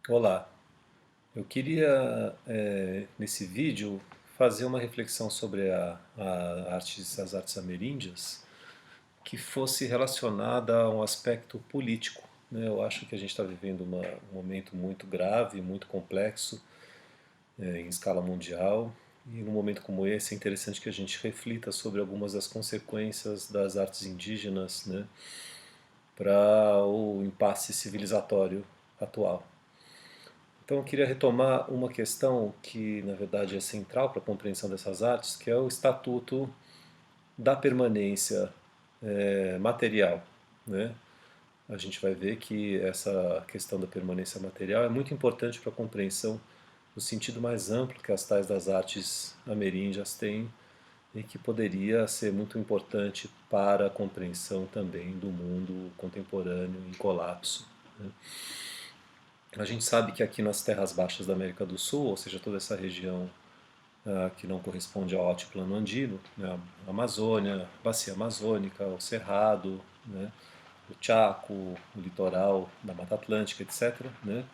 Olá, eu queria nesse vídeo fazer uma reflexão sobre as artes ameríndias que fosse relacionada a um aspecto político, né? Eu acho que a gente está vivendo um momento muito grave, muito complexo, em escala mundial, e num momento como esse é interessante que a gente reflita sobre algumas das consequências das artes indígenas, né, para o impasse civilizatório atual. Então eu queria retomar uma questão que, na verdade, é central para a compreensão dessas artes, que é o estatuto da permanência material, né? A gente vai ver que essa questão da permanência material é muito importante para a compreensão do sentido mais amplo que as tais das artes ameríndias têm e que poderia ser muito importante para a compreensão também do mundo contemporâneo em colapso, né? A gente sabe que aqui nas terras baixas da América do Sul, ou seja, toda essa região que não corresponde ao altiplano andino, né, a Amazônia, a Bacia Amazônica, o Cerrado, né, o Chaco, o litoral da Mata Atlântica, etc., né,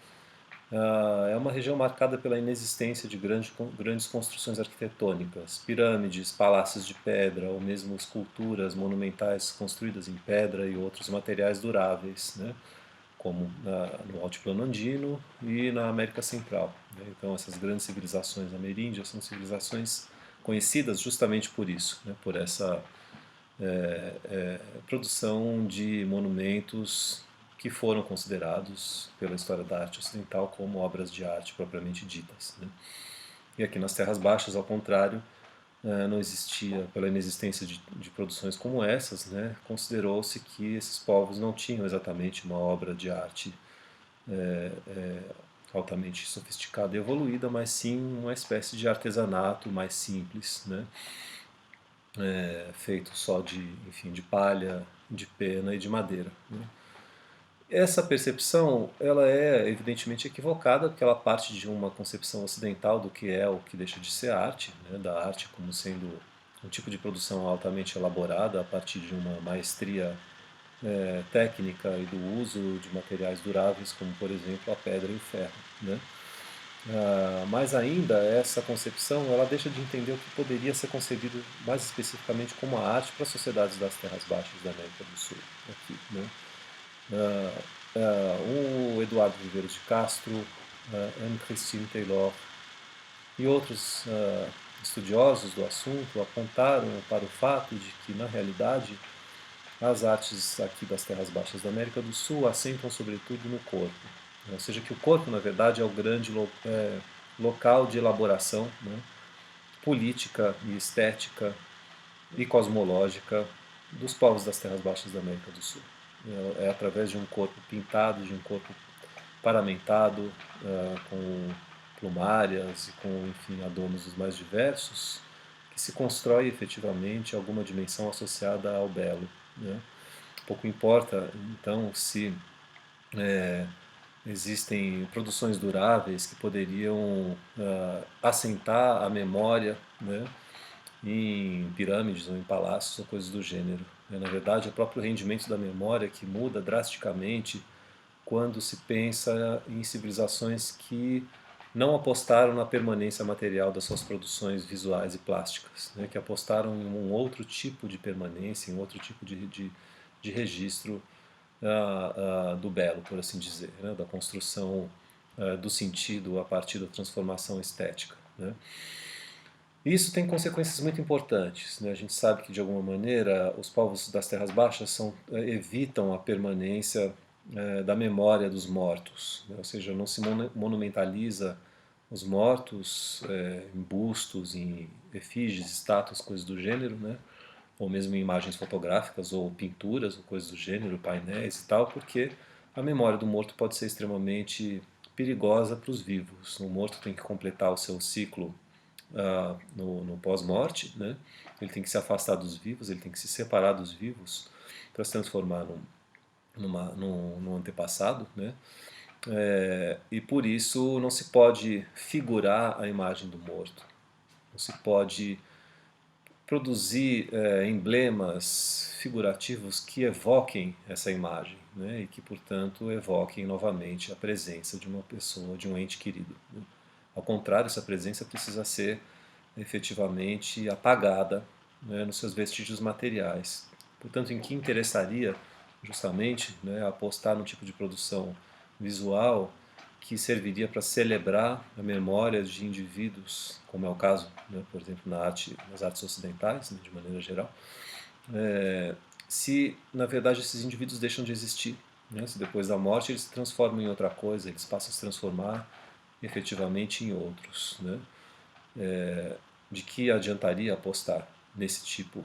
é uma região marcada pela inexistência de grandes construções arquitetônicas, pirâmides, palácios de pedra ou mesmo esculturas monumentais construídas em pedra e outros materiais duráveis, né, como no Altiplano Andino e na América Central, né? Então essas grandes civilizações ameríndias são civilizações conhecidas justamente por isso, né? Por essa produção de monumentos que foram considerados pela história da arte ocidental como obras de arte propriamente ditas, né? E aqui nas Terras Baixas, ao contrário, não existia, pela inexistência de produções como essas, né, considerou-se que esses povos não tinham exatamente uma obra de arte altamente sofisticada e evoluída, mas sim uma espécie de artesanato mais simples, né, feito só de, enfim, de palha, de pena e de madeira, né. Essa percepção, ela é evidentemente equivocada, porque ela parte de uma concepção ocidental do que é o que deixa de ser arte, né, da arte como sendo um tipo de produção altamente elaborada a partir de uma maestria técnica e do uso de materiais duráveis, como por exemplo a pedra e o ferro, né? Mas ainda essa concepção ela deixa de entender o que poderia ser concebido mais especificamente como a arte para as sociedades das terras baixas da América do Sul, aqui, né? O Eduardo Viveiros de Castro, Anne-Christine Taylor e outros estudiosos do assunto apontaram para o fato de que, na realidade, as artes aqui das terras baixas da América do Sul assentam sobretudo no corpo. Ou seja, que o corpo, na verdade, é o grande local de elaboração, né, política e estética e cosmológica dos povos das terras baixas da América do Sul. É através de um corpo pintado, de um corpo paramentado, com plumárias e com, enfim, adornos os mais diversos, que se constrói efetivamente alguma dimensão associada ao belo, né? Pouco importa, então, se existem produções duráveis que poderiam assentar a memória, né, em pirâmides ou em palácios ou coisas do gênero. Na verdade, é o próprio rendimento da memória que muda drasticamente quando se pensa em civilizações que não apostaram na permanência material das suas produções visuais e plásticas, né, que apostaram em um outro tipo de permanência, em outro tipo de registro do belo, por assim dizer, né, da construção do sentido a partir da transformação estética, né. Isso tem consequências muito importantes, né? A gente sabe que, de alguma maneira, os povos das terras baixas evitam a permanência da memória dos mortos, né? Ou seja, não se monumentaliza os mortos em bustos, em efígies, estátuas, coisas do gênero, né? Ou mesmo em imagens fotográficas, ou pinturas, ou coisas do gênero, painéis e tal, porque a memória do morto pode ser extremamente perigosa para os vivos. O morto tem que completar o seu ciclo no pós-morte, né? Ele tem que se afastar dos vivos, ele tem que se separar dos vivos para se transformar num antepassado, né? E por isso não se pode figurar a imagem do morto, não se pode produzir emblemas figurativos que evoquem essa imagem, né, e que, portanto, evoquem novamente a presença de uma pessoa, de um ente querido, né. Ao contrário, essa presença precisa ser efetivamente apagada, né, nos seus vestígios materiais. Portanto, em que interessaria justamente, né, apostar no tipo de produção visual que serviria para celebrar a memória de indivíduos, como é o caso, né, por exemplo, nas artes ocidentais, né, de maneira geral, se na verdade esses indivíduos deixam de existir, né, se depois da morte eles se transformam em outra coisa, eles passam a se transformar efetivamente em outros, né? De que adiantaria apostar nesse tipo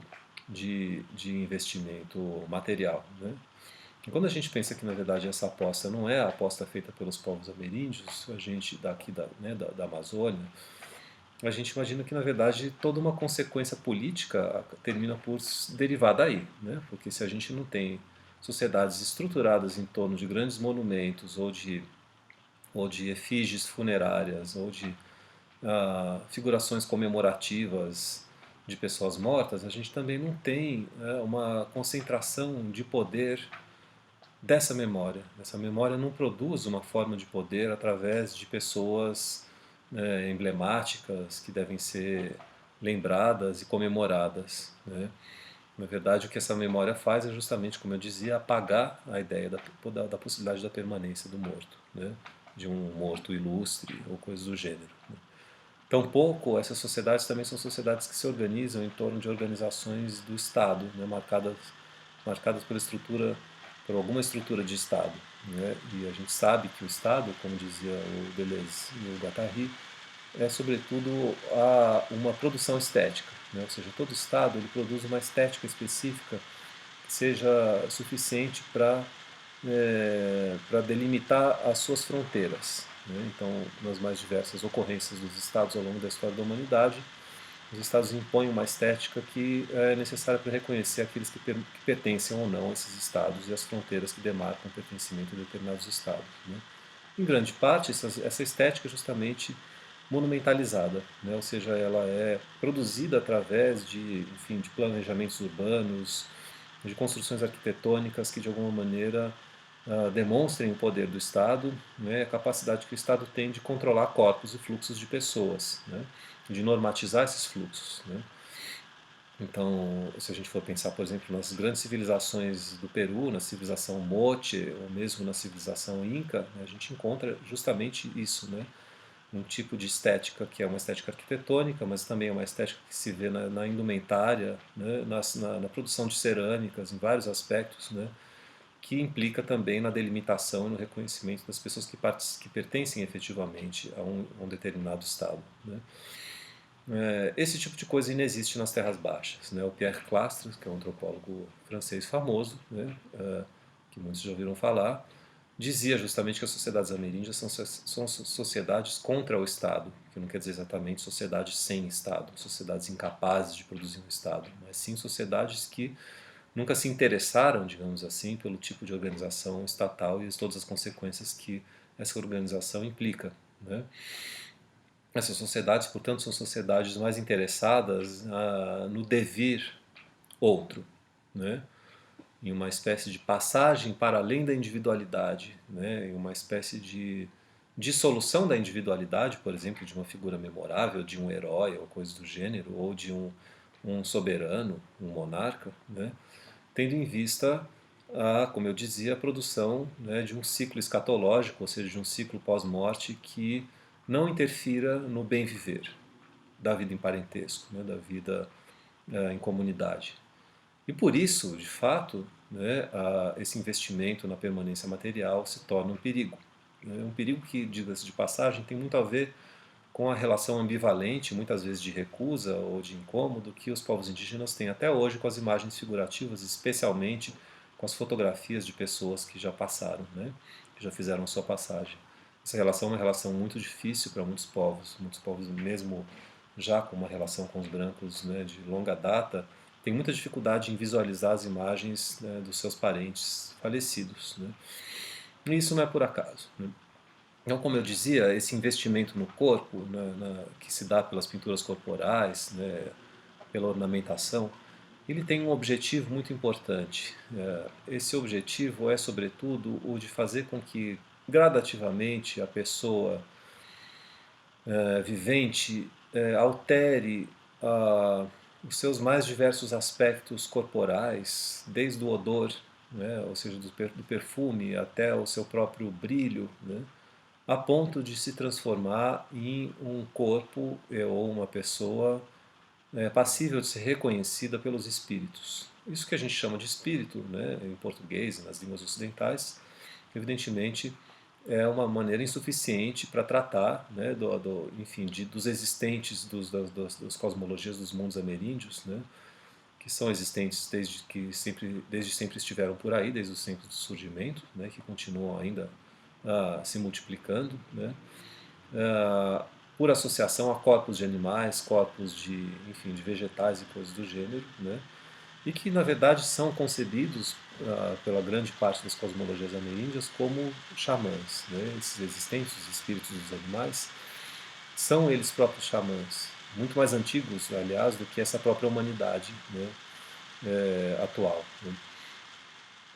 de investimento material, né? E quando a gente pensa que na verdade essa aposta não é a aposta feita pelos povos ameríndios, a gente daqui da Amazônia, a gente imagina que na verdade toda uma consequência política termina por derivar daí, né? Porque se a gente não tem sociedades estruturadas em torno de grandes monumentos ou de efígies funerárias ou de figurações comemorativas de pessoas mortas, a gente também não tem uma concentração de poder dessa memória. Essa memória não produz uma forma de poder através de pessoas emblemáticas que devem ser lembradas e comemoradas, né? Na verdade, o que essa memória faz é justamente, como eu dizia, apagar a ideia da possibilidade da permanência do morto, né? De um morto ilustre ou coisas do gênero, né? Tampouco essas sociedades também são sociedades que se organizam em torno de organizações do Estado, né, marcadas por alguma estrutura de Estado, né? E a gente sabe que o Estado, como dizia o Deleuze e o Guattari, é sobretudo uma produção estética, né? Ou seja, todo Estado ele produz uma estética específica que seja suficiente para delimitar as suas fronteiras, né? Então, nas mais diversas ocorrências dos Estados ao longo da história da humanidade, os Estados impõem uma estética que é necessária para reconhecer aqueles que pertencem ou não a esses Estados e as fronteiras que demarcam o pertencimento a determinados Estados, né? Em grande parte, essa estética é justamente monumentalizada, né? Ou seja, ela é produzida através enfim, de planejamentos urbanos, de construções arquitetônicas que de alguma maneira demonstrem o poder do Estado, né, a capacidade que o Estado tem de controlar corpos e fluxos de pessoas, né, de normatizar esses fluxos, né. Então, se a gente for pensar, por exemplo, nas grandes civilizações do Peru, na civilização Moche, ou mesmo na civilização Inca, né, a gente encontra justamente isso, né? Um tipo de estética que é uma estética arquitetônica, mas também é uma estética que se vê na indumentária, né? Na produção de cerâmicas, em vários aspectos, né? Que implica também na delimitação e no reconhecimento das pessoas que pertencem efetivamente a um determinado Estado, né? Esse tipo de coisa inexiste nas Terras Baixas, né? O Pierre Clastres, que é um antropólogo francês famoso, né? Que muitos já ouviram falar, dizia justamente que as sociedades ameríndias são sociedades contra o Estado, que não quer dizer exatamente sociedades sem Estado, sociedades incapazes de produzir um Estado, mas sim sociedades que nunca se interessaram, digamos assim, pelo tipo de organização estatal e todas as consequências que essa organização implica, né? Essas sociedades, portanto, são sociedades mais interessadas no devir outro, né? Em uma espécie de passagem para além da individualidade, né? Em uma espécie de dissolução da individualidade, por exemplo, de uma figura memorável, de um herói ou coisa do gênero, ou de um soberano, um monarca, né? Tendo em vista, como eu dizia, a produção, né, de um ciclo escatológico, ou seja, de um ciclo pós-morte que não interfira no bem viver da vida em parentesco, né, da vida em comunidade. E por isso, de fato, né, esse investimento na permanência material se torna um perigo. Né, um perigo que, diga-se de passagem, tem muito a ver com a relação ambivalente, muitas vezes de recusa ou de incômodo, que os povos indígenas têm até hoje com as imagens figurativas, especialmente com as fotografias de pessoas que já passaram, né? Que já fizeram a sua passagem. Essa relação é uma relação muito difícil para muitos povos mesmo já com uma relação com os brancos, né, de longa data, têm muita dificuldade em visualizar as imagens, né, dos seus parentes falecidos, né? E isso não é por acaso, né? Então, como eu dizia, esse investimento no corpo, que se dá pelas pinturas corporais, né, pela ornamentação, ele tem um objetivo muito importante. Esse objetivo é, sobretudo, o de fazer com que gradativamente a pessoa vivente altere os seus mais diversos aspectos corporais, desde o odor, né, ou seja, do perfume até o seu próprio brilho, né, a ponto de se transformar em um corpo ou uma pessoa passível de ser reconhecida pelos espíritos. Isso que a gente chama de espírito, né, em português e nas línguas ocidentais, evidentemente é uma maneira insuficiente para tratar, né, enfim, dos existentes das cosmologias dos mundos ameríndios, né, que são existentes desde sempre estiveram por aí, desde os tempos do surgimento, né, que continuam ainda se multiplicando, né, ah, por associação a corpos de animais, corpos de, enfim, de vegetais e coisas do gênero, né, e que na verdade são concebidos pela grande parte das cosmologias ameríndias como xamãs. Né? Esses existentes, os espíritos dos animais, são eles próprios xamãs, muito mais antigos, aliás, do que essa própria humanidade, né, atual. Né?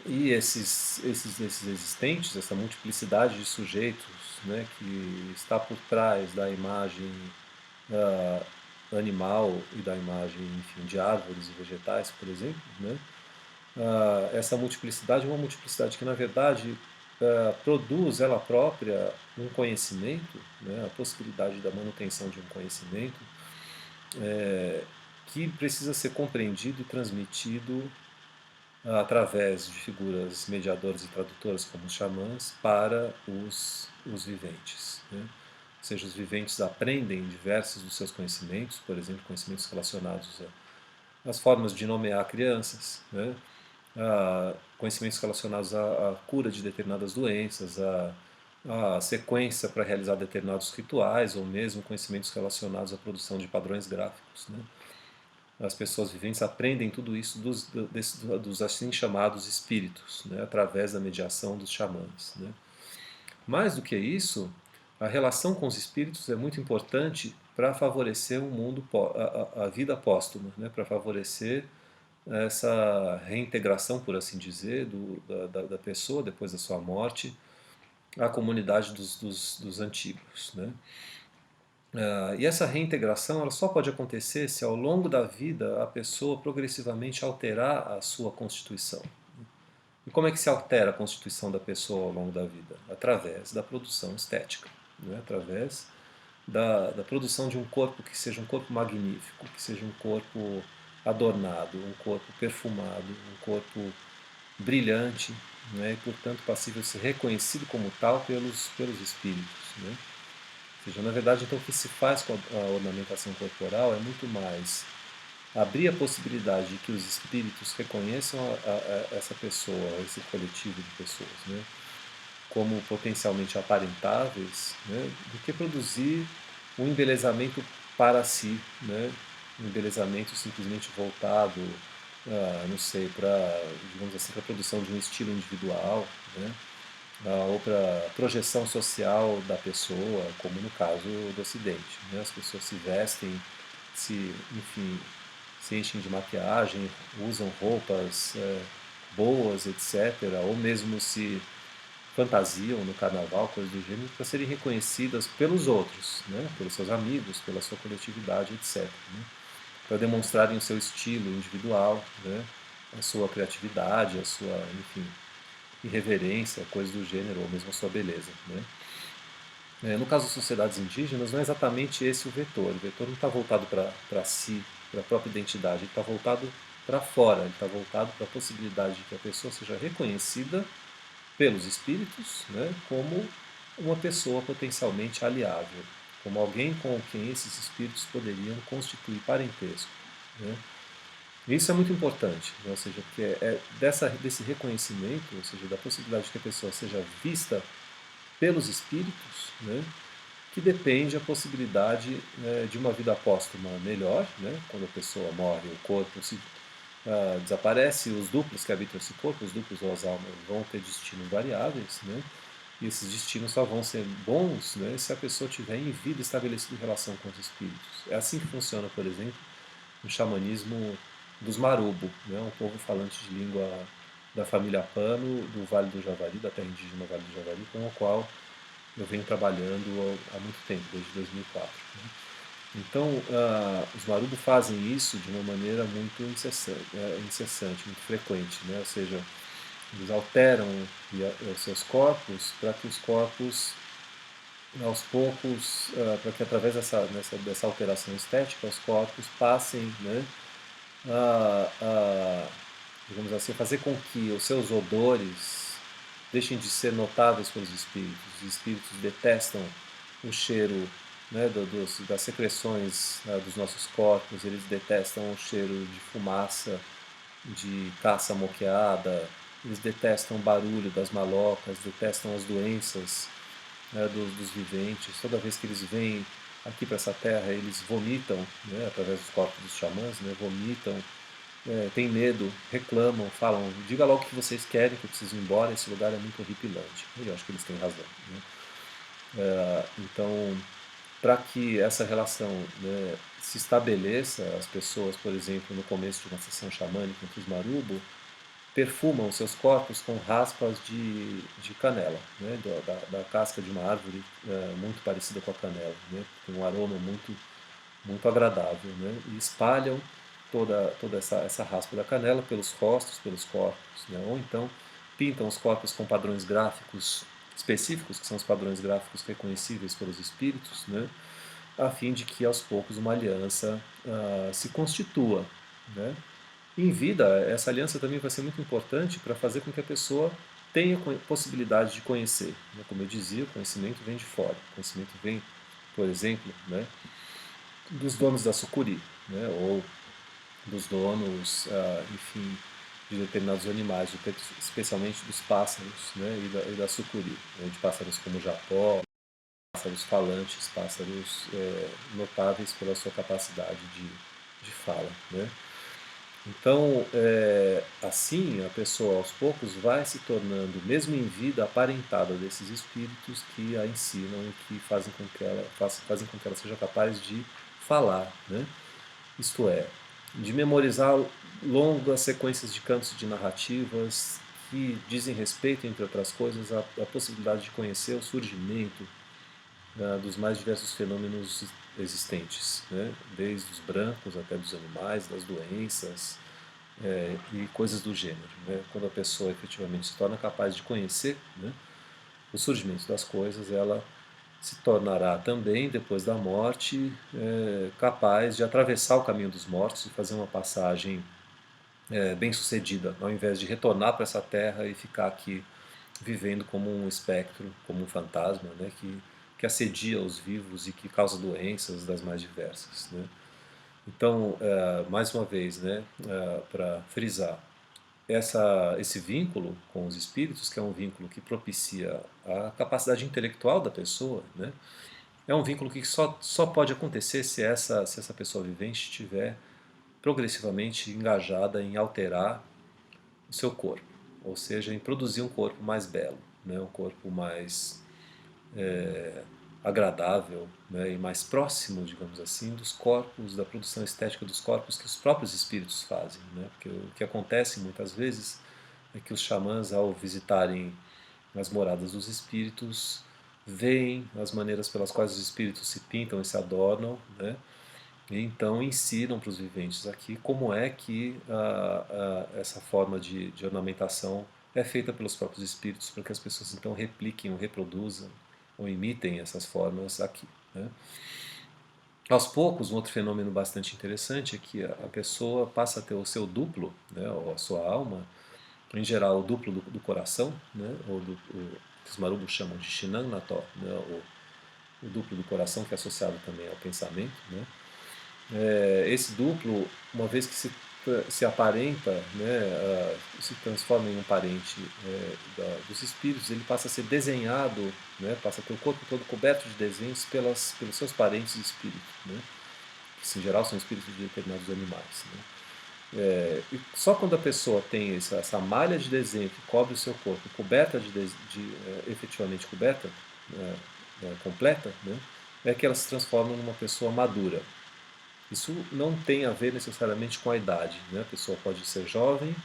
E esses existentes, essa multiplicidade de sujeitos, né, que está por trás da imagem animal e da imagem, enfim, de árvores e vegetais, por exemplo, né, essa multiplicidade é uma multiplicidade que, na verdade, produz ela própria um conhecimento, né, a possibilidade da manutenção de um conhecimento que precisa ser compreendido e transmitido através de figuras mediadoras e tradutoras como os xamãs para os viventes. Né? Ou seja, os viventes aprendem diversos dos seus conhecimentos, por exemplo, conhecimentos relacionados às formas de nomear crianças, né? Conhecimentos relacionados à cura de determinadas doenças, à sequência para realizar determinados rituais, ou mesmo conhecimentos relacionados à produção de padrões gráficos. Né? As pessoas viventes aprendem tudo isso dos assim chamados espíritos, né? Através da mediação dos xamãs. Né? Mais do que isso, a relação com os espíritos é muito importante para favorecer o mundo, a vida póstuma, né? Para favorecer essa reintegração, por assim dizer, da pessoa depois da sua morte à comunidade dos antigos. Né? E essa reintegração ela só pode acontecer se ao longo da vida a pessoa progressivamente alterar a sua constituição. E como é que se altera a constituição da pessoa ao longo da vida? Através da produção estética, né? Através da produção de um corpo que seja um corpo magnífico, que seja um corpo adornado, um corpo perfumado, um corpo brilhante, né? E portanto passível de ser reconhecido como tal pelos espíritos. Né? Ou seja, na verdade, então o que se faz com a ornamentação corporal é muito mais abrir a possibilidade de que os espíritos reconheçam essa pessoa, esse coletivo de pessoas, né, como potencialmente aparentáveis, né, do que produzir um embelezamento para si, né, um embelezamento simplesmente voltado, não sei, para, digamos assim, para a produção de um estilo individual, né, ou para projeção social da pessoa, como no caso do Ocidente. Né, as pessoas se vestem, enfim, se enchem de maquiagem, usam roupas boas, etc., ou mesmo se fantasiam no carnaval, coisas do gênero, para serem reconhecidas pelos outros, né? Pelos seus amigos, pela sua coletividade, etc., né? Para demonstrarem o seu estilo individual, né? A sua criatividade, a sua, enfim, irreverência, coisas do gênero, ou mesmo a sua beleza. Né? No caso das sociedades indígenas, não é exatamente esse o vetor. O vetor não está voltado para si, para a própria identidade, ele está voltado para fora, ele está voltado para a possibilidade de que a pessoa seja reconhecida pelos espíritos, né, como uma pessoa potencialmente aliável, como alguém com quem esses espíritos poderiam constituir parentesco. Né. Isso é muito importante, né, ou seja, que desse reconhecimento, ou seja, da possibilidade de que a pessoa seja vista pelos espíritos, né, que depende a possibilidade de uma vida póstuma melhor, né, quando a pessoa morre, o corpo desaparece, os duplos que habitam esse corpo, os duplos ou as almas, vão ter destinos variáveis, né, e esses destinos só vão ser bons, né, se a pessoa tiver em vida estabelecida em relação com os espíritos. É assim que funciona, por exemplo, um xamanismo dos Marubo, né, um povo falante de língua da família Pano, do Vale do Javari, da terra indígena Vale do Javari, com o qual eu venho trabalhando há muito tempo, desde 2004. Né? Então, os Marubo fazem isso de uma maneira muito incessante, muito frequente, né? Ou seja, eles alteram os seus corpos para que os corpos, aos poucos, para que através dessa alteração estética, os corpos passem, né, a, digamos assim, fazer com que os seus odores deixem de ser notáveis pelos espíritos. Os espíritos detestam o cheiro, né, das secreções, dos nossos corpos, eles detestam o cheiro de fumaça, de caça moqueada, eles detestam o barulho das malocas, detestam as doenças, né, dos viventes. Toda vez que eles vêm aqui para essa terra, eles vomitam, né, através dos corpos dos xamãs, né, vomitam, têm medo, reclamam, falam, diga logo o que vocês querem, que eu preciso ir embora, esse lugar é muito horripilante. E eu acho que eles têm razão. Né? Então, para que essa relação, né, se estabeleça, as pessoas, por exemplo, no começo de uma sessão xamânica entre os Marubo, perfumam seus corpos com raspas de canela, né, da casca de uma árvore muito parecida com a canela, né, tem um aroma muito agradável, né, e espalham toda essa raspa da canela pelos rostos, pelos corpos, né, ou então pintam os corpos com padrões gráficos específicos, que são os padrões gráficos reconhecíveis pelos espíritos, né, a fim de que aos poucos uma aliança se constitua, né. Em vida, essa aliança também vai ser muito importante para fazer com que a pessoa tenha possibilidade de conhecer. Né? Como eu dizia, o conhecimento vem de fora. O conhecimento vem, por exemplo, né, dos donos da sucuri, né, ou dos donos, enfim, de determinados animais, especialmente dos pássaros, né, e da sucuri, né, de pássaros como o japó, pássaros falantes, pássaros notáveis pela sua capacidade de fala. Né? Então, assim, a pessoa aos poucos vai se tornando, mesmo em vida, aparentada desses espíritos que a ensinam e que fazem com que ela seja capaz de falar, né? Isto é, de memorizar longas sequências de cantos de narrativas que dizem respeito, entre outras coisas, à possibilidade de conhecer o surgimento dos mais diversos fenômenos existentes, né? Desde os brancos até dos animais, das doenças, e coisas do gênero. Né? Quando a pessoa efetivamente se torna capaz de conhecer, né, o surgimento das coisas, ela se tornará também, depois da morte, capaz de atravessar o caminho dos mortos e fazer uma passagem bem sucedida, ao invés de retornar para essa terra e ficar aqui vivendo como um espectro, como um fantasma, né, que assedia os vivos e que causa doenças das mais diversas. Né? Então, mais uma vez, né, para frisar, esse vínculo com os espíritos, que é um vínculo que propicia a capacidade intelectual da pessoa, né, é um vínculo que só pode acontecer se essa pessoa vivente estiver progressivamente engajada em alterar o seu corpo, ou seja, em produzir um corpo mais belo, né, um corpo mais agradável, né, e mais próximo, digamos assim, dos corpos, da produção estética dos corpos que os próprios espíritos fazem. Né? Porque o que acontece muitas vezes é que os xamãs, ao visitarem as moradas dos espíritos, veem as maneiras pelas quais os espíritos se pintam e se adornam, né? E então ensinam para os viventes aqui como é que essa forma de ornamentação é feita pelos próprios espíritos, para que as pessoas então repliquem ou reproduzam ou imitem essas formas aqui. Né? Aos poucos, um outro fenômeno bastante interessante é que a pessoa passa a ter o seu duplo, né, ou a sua alma, em geral o duplo do coração, né, ou que os marubos chamam de Shinan Nató, né, o duplo do coração, que é associado também ao pensamento. Né. Esse duplo, uma vez que se aparenta, né, se transforma em um parente dos espíritos, ele passa a ser desenhado, né, passa a ter o corpo todo coberto de desenhos pelos seus parentes espíritos, né, que em geral são espíritos de determinados animais. Né. E só quando a pessoa tem essa malha de desenho que cobre o seu corpo, coberta efetivamente coberta, completa, né, é que ela se transforma numa pessoa madura. Isso não tem a ver necessariamente com a idade, né? A pessoa pode ser jovem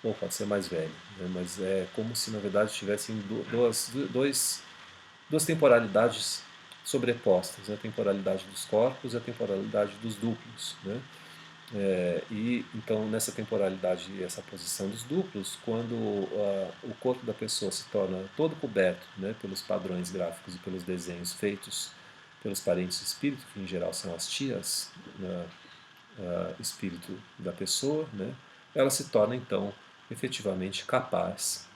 ou pode ser mais velha, né? Mas é como se na verdade tivessem duas temporalidades sobrepostas, né? A temporalidade dos corpos e a temporalidade dos duplos, né? E então nessa temporalidade e essa posição dos duplos, quando o corpo da pessoa se torna todo coberto, né, pelos padrões gráficos e pelos desenhos feitos pelos parentes espírito, que em geral são as tias, né, espírito da pessoa, né, ela se torna então efetivamente capaz,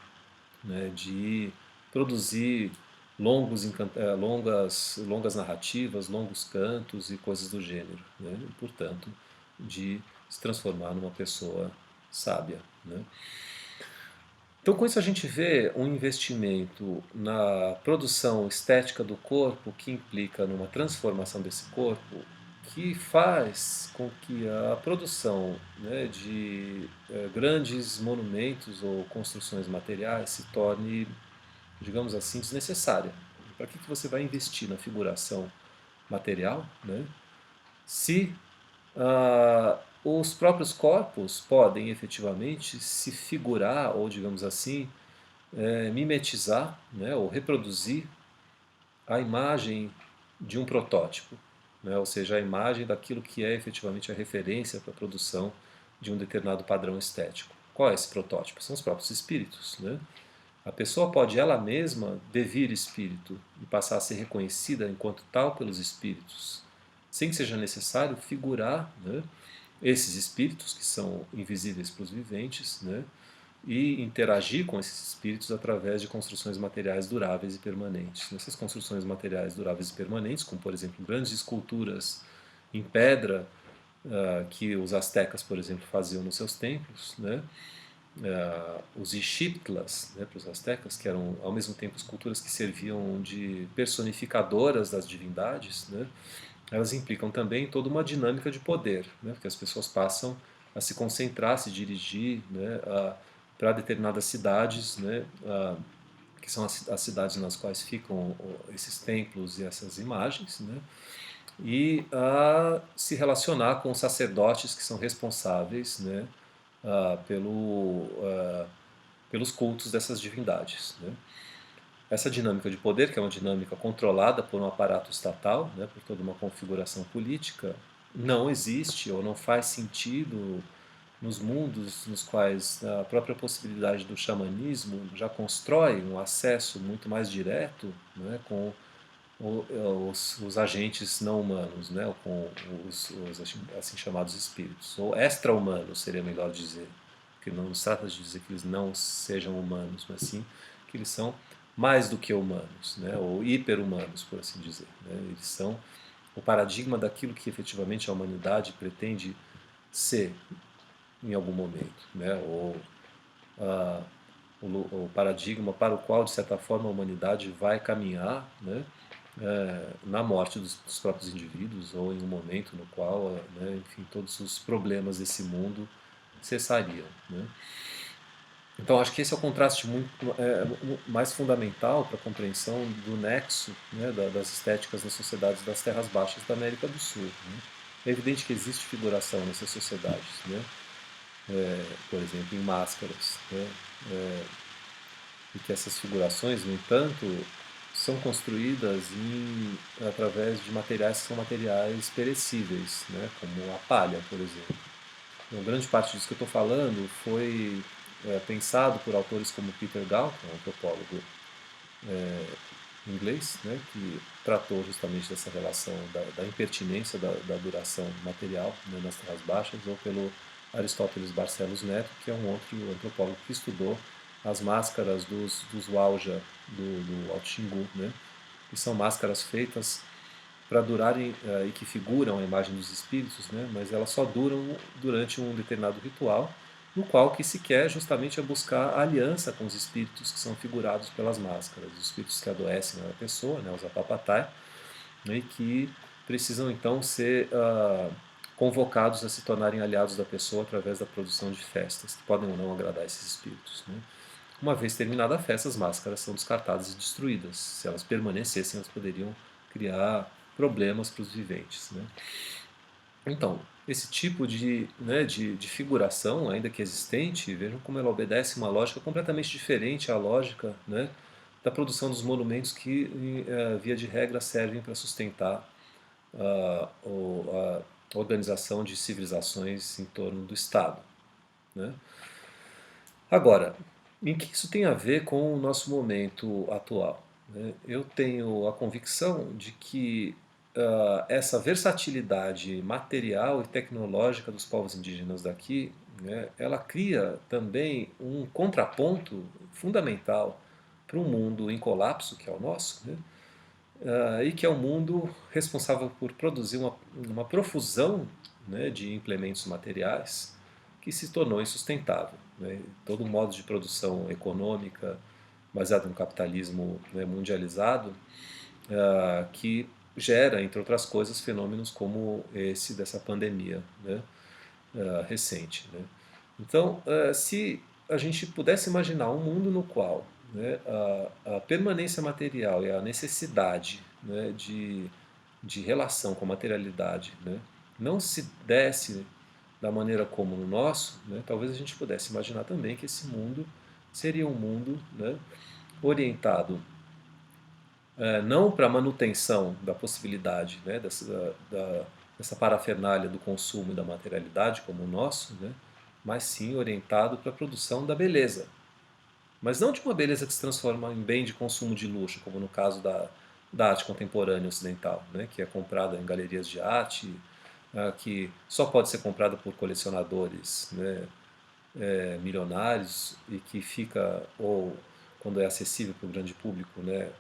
né, de produzir longas narrativas, longos cantos e coisas do gênero, né, e portanto de se transformar numa pessoa sábia, né. Então, com isso, a gente vê um investimento na produção estética do corpo, que implica numa transformação desse corpo, que faz com que a produção, né, de grandes monumentos ou construções materiais se torne, digamos assim, desnecessária. Para que você vai investir na figuração material, né, se os próprios corpos podem efetivamente se figurar, ou digamos assim, mimetizar, né, ou reproduzir a imagem de um protótipo, né, ou seja, a imagem daquilo que é efetivamente a referência para a produção de um determinado padrão estético. Qual é esse protótipo? São os próprios espíritos. Né? A pessoa pode ela mesma devir espírito e passar a ser reconhecida enquanto tal pelos espíritos, sem que seja necessário figurar, né, esses espíritos que são invisíveis para os viventes, né, e interagir com esses espíritos através de construções materiais duráveis e permanentes. Nessas construções materiais duráveis e permanentes, como por exemplo grandes esculturas em pedra que os astecas, por exemplo, faziam nos seus templos, né? Os Ixiptlas, né, para os astecas, que eram ao mesmo tempo esculturas que serviam de personificadoras das divindades, né? Elas implicam também toda uma dinâmica de poder, né? Porque as pessoas passam a se concentrar, a se dirigir, né, para determinadas cidades, né, que são as cidades nas quais ficam esses templos e essas imagens, né, e a se relacionar com os sacerdotes que são responsáveis, né, pelos cultos dessas divindades. Né. Essa dinâmica de poder, que é uma dinâmica controlada por um aparato estatal, né, por toda uma configuração política, não existe ou não faz sentido nos mundos nos quais a própria possibilidade do xamanismo já constrói um acesso muito mais direto, né, com os agentes não humanos, né, ou com os assim chamados espíritos, ou extra-humanos seria melhor dizer, porque não se trata de dizer que eles não sejam humanos, mas sim que eles são mais do que humanos, né, ou hiper-humanos, por assim dizer. Né, eles são o paradigma daquilo que efetivamente a humanidade pretende ser em algum momento, né, ou a, o paradigma para o qual, de certa forma, a humanidade vai caminhar, né, na morte dos próprios indivíduos ou em um momento no qual, né, enfim, todos os problemas desse mundo cessariam. Né. Então acho que esse é o contraste muito mais fundamental para a compreensão do nexo, né, das estéticas nas sociedades das terras baixas da América do Sul. Né. É evidente que existe figuração nessas sociedades, né, por exemplo, em máscaras, né, e que essas figurações, no entanto, são construídas através de materiais que são materiais perecíveis, né, como a palha, por exemplo. Então, grande parte disso que eu estou falando foi pensado por autores como Peter Gall, que é um antropólogo inglês, né, que tratou justamente dessa relação da impertinência da duração material, né, nas terras baixas, ou pelo Aristóteles Barcelos Neto, que é um outro antropólogo que estudou as máscaras dos Walja do Alto Xingu, né, que são máscaras feitas para durarem e que figuram a imagem dos espíritos, né, mas elas só duram durante um determinado ritual, no qual o que se quer justamente é buscar a aliança com os espíritos que são figurados pelas máscaras, os espíritos que adoecem a pessoa, né, os apapatai, né, e que precisam então ser convocados a se tornarem aliados da pessoa através da produção de festas, que podem ou não agradar esses espíritos. Né. Uma vez terminada a festa, as máscaras são descartadas e destruídas. Se elas permanecessem, elas poderiam criar problemas para os viventes. Né. Então, esse tipo de figuração, ainda que existente, vejam como ela obedece uma lógica completamente diferente à lógica, né, da produção dos monumentos que, via de regra, servem para sustentar a organização de civilizações em torno do Estado. Né? Agora, em que isso tem a ver com o nosso momento atual? Né? Eu tenho a convicção de que essa versatilidade material e tecnológica dos povos indígenas daqui, né, ela cria também um contraponto fundamental para um mundo em colapso, que é o nosso, né, e que é um mundo responsável por produzir uma profusão, né, de implementos materiais que se tornou insustentável. Né? Todo o modo de produção econômica baseado no capitalismo, né, mundializado, que gera, entre outras coisas, fenômenos como esse dessa pandemia, né, recente. Né? Então, se a gente pudesse imaginar um mundo no qual, né, a permanência material e a necessidade, né, de relação com a materialidade, né, não se desse da maneira como no nosso, né, talvez a gente pudesse imaginar também que esse mundo seria um mundo, né, orientado não para a manutenção da possibilidade, né, dessa parafernália do consumo e da materialidade como o nosso, né, mas sim orientado para a produção da beleza. Mas não de uma beleza que se transforma em bem de consumo de luxo, como no caso da arte contemporânea ocidental, né, que é comprada em galerias de arte, que só pode ser comprada por colecionadores, né, milionários e que fica, ou quando é acessível para o grande público, né,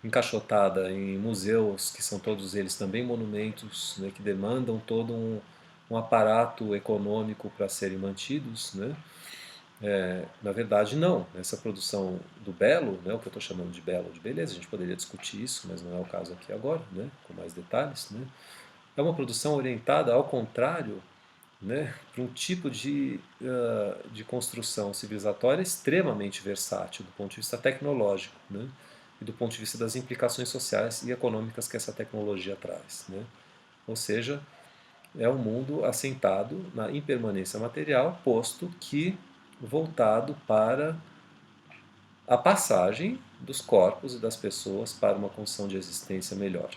encaixotada em museus que são todos eles também monumentos, né, que demandam todo um aparato econômico para serem mantidos, né? Na verdade, não. Essa produção do belo, né, o que eu estou chamando de belo, de beleza, a gente poderia discutir isso, mas não é o caso aqui agora, né, com mais detalhes. Né, é uma produção orientada ao contrário, né, para um tipo de construção civilizatória extremamente versátil do ponto de vista tecnológico, né, e do ponto de vista das implicações sociais e econômicas que essa tecnologia traz. Né. Ou seja, é um mundo assentado na impermanência material, posto que voltado para a passagem dos corpos e das pessoas para uma condição de existência melhor.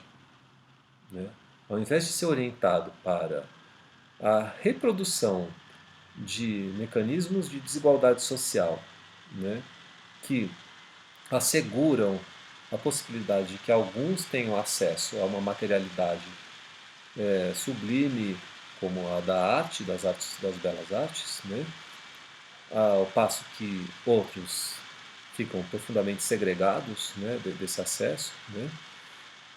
Né. Ao invés de ser orientado para a reprodução de mecanismos de desigualdade social, né, que asseguram a possibilidade de que alguns tenham acesso a uma materialidade sublime, como a da arte, das belas artes, né, ao passo que outros ficam profundamente segregados, né, desse acesso. Né,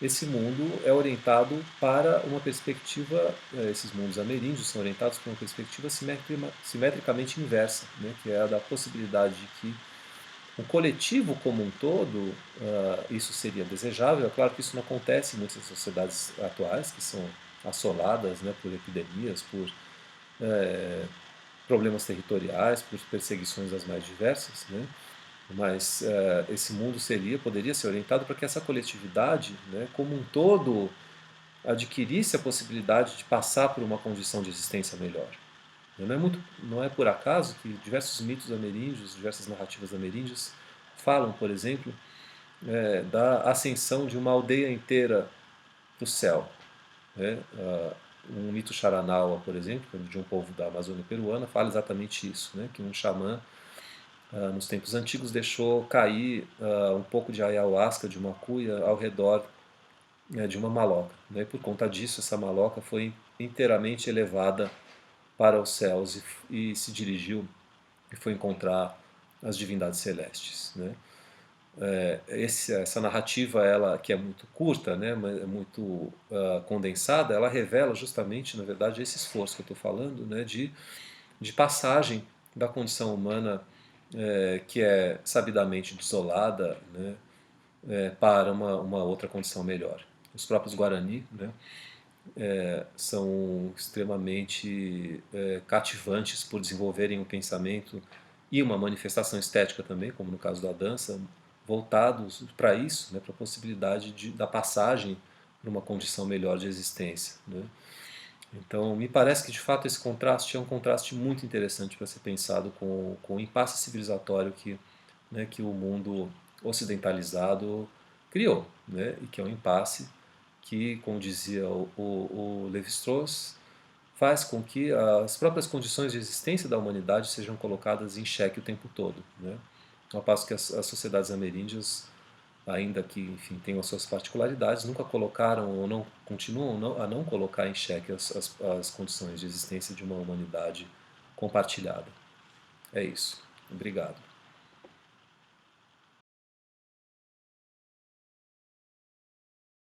esse mundo é orientado para uma perspectiva, esses mundos ameríndios são orientados para uma perspectiva simetricamente inversa, né, que é a da possibilidade de que o coletivo como um todo, isso seria desejável. É claro que isso não acontece em muitas sociedades atuais, que são assoladas, né, por epidemias, por problemas territoriais, por perseguições das mais diversas, né? Mas esse mundo poderia ser orientado para que essa coletividade, né, como um todo, adquirisse a possibilidade de passar por uma condição de existência melhor. Não é por acaso que diversos mitos ameríndios, diversas narrativas ameríndias falam, por exemplo, da ascensão de uma aldeia inteira para o céu. Né? Um mito Charanaua, por exemplo, de um povo da Amazônia peruana, fala exatamente isso, né? Que um xamã, nos tempos antigos, deixou cair um pouco de ayahuasca, de uma cuia, ao redor de uma maloca. Né? E por conta disso, essa maloca foi inteiramente elevada para os céus e se dirigiu e foi encontrar as divindades celestes. Né? Essa narrativa, ela que é muito curta, né, mas é muito condensada, ela revela justamente, na verdade, esse esforço que eu estou falando, né, de passagem da condição humana que é sabidamente desolada, né, para uma outra condição melhor. Os próprios Guarani, né, são extremamente cativantes por desenvolverem um pensamento e uma manifestação estética também, como no caso da dança, voltados para isso, né, para a possibilidade da passagem para uma condição melhor de existência. Né. Então, me parece que de fato esse contraste é um contraste muito interessante para ser pensado com o impasse civilizatório que o mundo ocidentalizado criou, né? E que é um impasse que, como dizia o Levi-Strauss, faz com que as próprias condições de existência da humanidade sejam colocadas em xeque o tempo todo, né? Ao passo que as sociedades ameríndias, ainda que enfim, tenham as suas particularidades, nunca colocaram ou não continuam a não colocar em xeque as condições de existência de uma humanidade compartilhada. É isso. Obrigado.